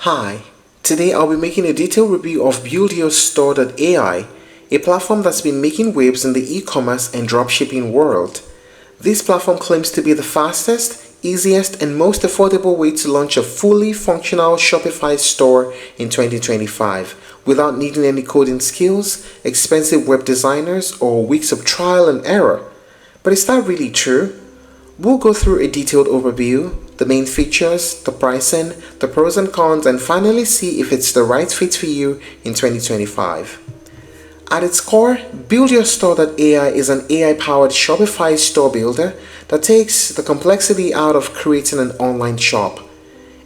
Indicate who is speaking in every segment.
Speaker 1: Hi, today I'll be making a detailed review of BuildYourStore.ai, a platform that's been making waves in the e-commerce and dropshipping world. This platform claims to be the fastest, easiest, and most affordable way to launch a fully functional Shopify store in 2025 without needing any coding skills, expensive web designers, or weeks of trial and error. But is that really true? We'll go through a detailed overview, the main features, the pricing, the pros and cons, and finally see if it's the right fit for you in 2025. At its core, BuildYourStore.ai is an AI-powered Shopify store builder that takes the complexity out of creating an online shop.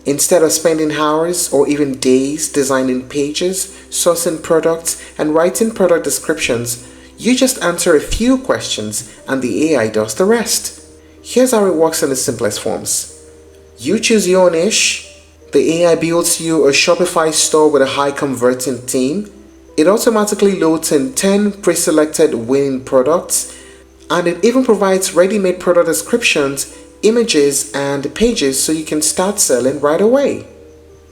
Speaker 1: Instead of spending hours or even days designing pages, sourcing products, and writing product descriptions, you just answer a few questions and the AI does the rest. Here's how it works in the simplest forms. You choose your niche. The AI builds you a Shopify store with a high converting theme. It automatically loads in 10 pre-selected winning products, and it even provides ready-made product descriptions, images, and pages so you can start selling right away.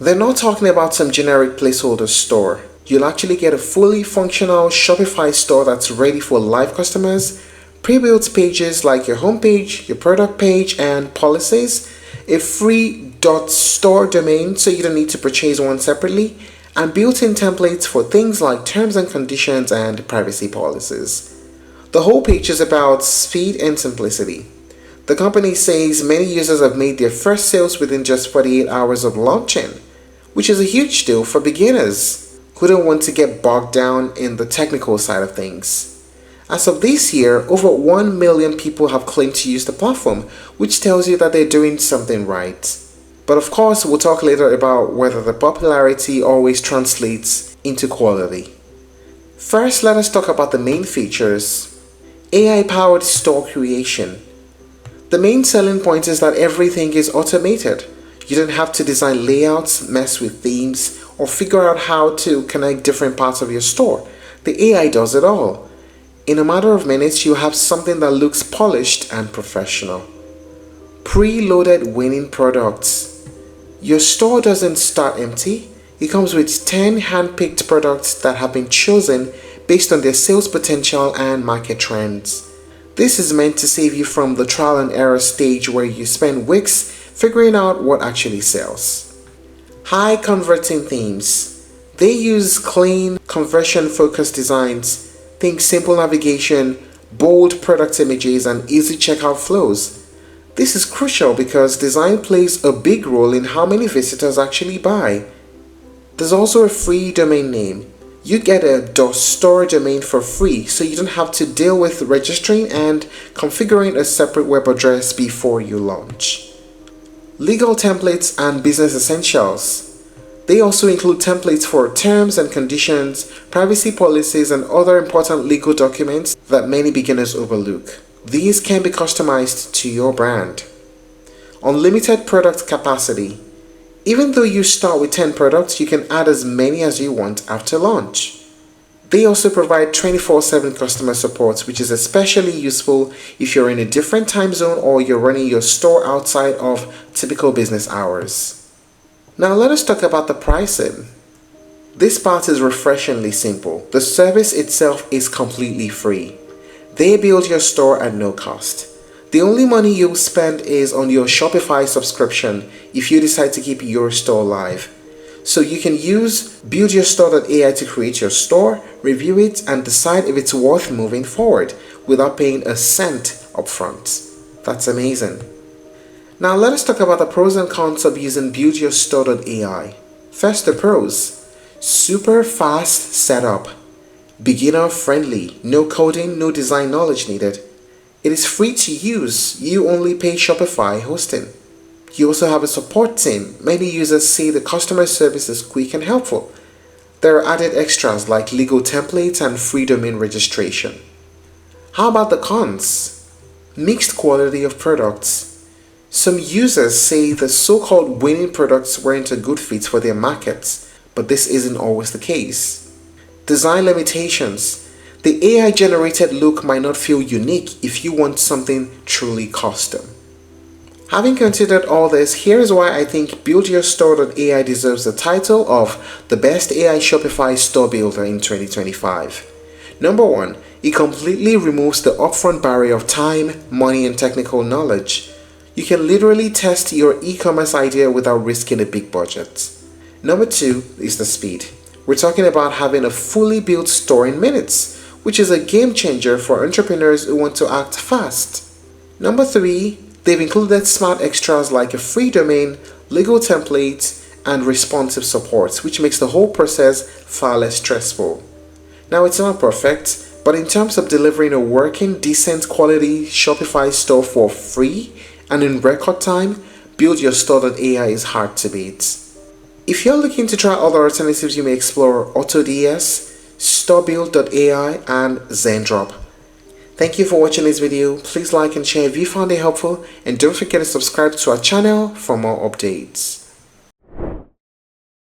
Speaker 1: They're not talking about some generic placeholder store. You'll actually get a fully functional Shopify store that's ready for live customers, pre-built pages like your homepage, your product page, and policies, a free .store domain so you don't need to purchase one separately, and built-in templates for things like terms and conditions and privacy policies. The whole page is about speed and simplicity. The company says many users have made their first sales within just 48 hours of launching, which is a huge deal for beginners who don't want to get bogged down in the technical side of things. As of this year, over 1 million people have claimed to use the platform, which tells you that they're doing something right. But of course, we'll talk later about whether the popularity always translates into quality. First, let us talk about the main features. AI-powered store creation. The main selling point is that everything is automated. You don't have to design layouts, mess with themes, or figure out how to connect different parts of your store. The AI does it all. In a matter of minutes, you have something that looks polished and professional. Pre-loaded winning products. Your store doesn't start empty. It comes with 10 hand-picked products that have been chosen based on their sales potential and market trends. This is meant to save you from the trial and error stage where you spend weeks figuring out what actually sells. High converting themes. They use clean, conversion-focused designs. Think simple navigation, bold product images, and easy checkout flows. This is crucial because design plays a big role in how many visitors actually buy. There's also a free domain name. You get a .store domain for free, so you don't have to deal with registering and configuring a separate web address before you launch. Legal templates and business essentials. They also include templates for terms and conditions, privacy policies, and other important legal documents that many beginners overlook. These can be customized to your brand. Unlimited product capacity. Even though you start with 10 products, you can add as many as you want after launch. They also provide 24/7 customer support, which is especially useful if you're in a different time zone or you're running your store outside of typical business hours. Now let us talk about the pricing. This part is refreshingly simple. The service itself is completely free. They build your store at no cost. The only money you'll spend is on your Shopify subscription if you decide to keep your store live. So you can use BuildYourStore.ai to create your store, review it, and decide if it's worth moving forward without paying a cent upfront. That's amazing. Now let us talk about the pros and cons of using BuildYourStore.ai. First, the pros. Super fast setup. Beginner friendly. No coding, no design knowledge needed. It is free to use. You only pay Shopify hosting. You also have a support team. Many users say the customer service is quick and helpful. There are added extras like legal templates and free domain registration. How about the cons? Mixed quality of products. Some users say the so-called winning products weren't a good fit for their markets, but this isn't always the case. Design limitations. The AI-generated look might not feel unique if you want something truly custom. Having considered all this, here is why I think BuildYourStore.ai deserves the title of the best AI Shopify store builder in 2025. Number 1, it completely removes the upfront barrier of time, money, and technical knowledge. You can literally test your e-commerce idea without risking a big budget. Number 2 is the speed. We're talking about having a fully built store in minutes, which is a game changer for entrepreneurs who want to act fast. Number 3, they've included smart extras like a free domain, legal templates, and responsive support, which makes the whole process far less stressful. Now, it's not perfect, but in terms of delivering a working, decent quality Shopify store for free and in record time, BuildYourStore.ai is hard to beat. If you're looking to try other alternatives, you may explore AutoDS, storebuild.ai, and Zendrop. Thank you for watching this video. Please like and share if you found it helpful, and don't forget to subscribe to our channel for more updates.